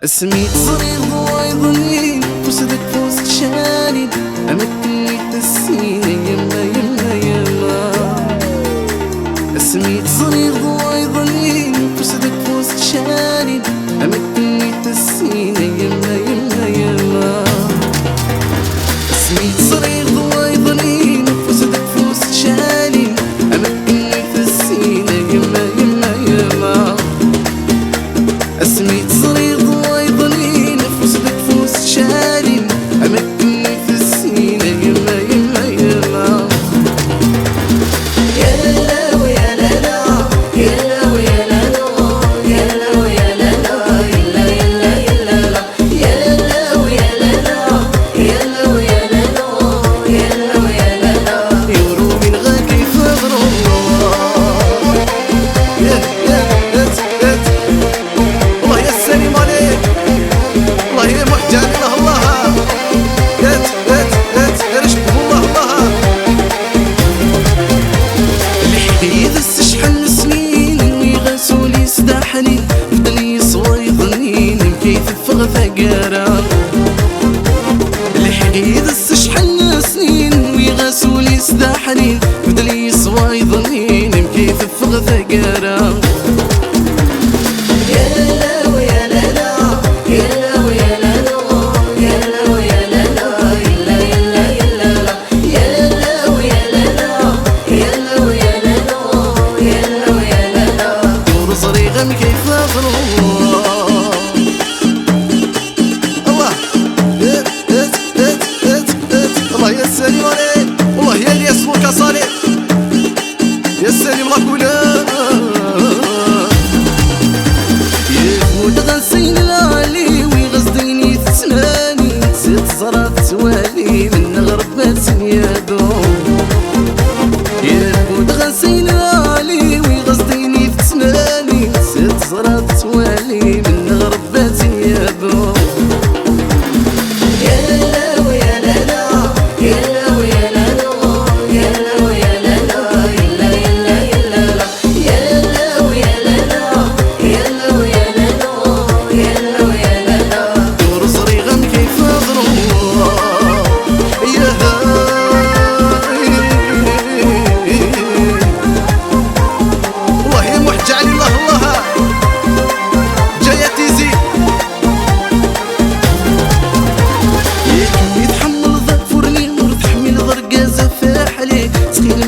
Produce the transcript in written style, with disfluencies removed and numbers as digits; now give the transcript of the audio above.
سميت صغير ضوايضني وسدك فوسك شارد أمكني تسيني يما يما يما. سميت صغير ضوايضني وسدك فوسك شارد أمكني تسيني يما يما يما. سميت صغير ضوايضني وسدك فوسك شارد أمكني تسيني يما يما يما. سميت صغير بدلي صويضنين كيف فغفقرا الحقيد السشحن سنين ويغسولي سداحنين بدلي صويضنين كيف فغفقرا. كيف الله الله يا سليم عليك والله يا اللي اسمك صالح يا سليم راكولا يفوت غنسين العالي ويغزديني تسناني نسيت زرات توالي من غربات يادو. يفوت غنسين العالي ويغزديني تسناني زرات توالي من غربات يابو. يا لالا ويا لالا يا لالا ويا لالا يا لالا ويا لالا يلا يلا يلا يا لالا ويا لالا يا لالا ويا لالا يا لالا ويا لالا. دور صريغم كيف ضروب يا والله يا محج علي الله الله يتحمل ضرب فرني ورتحمل ضرقازة فاحلي تخيل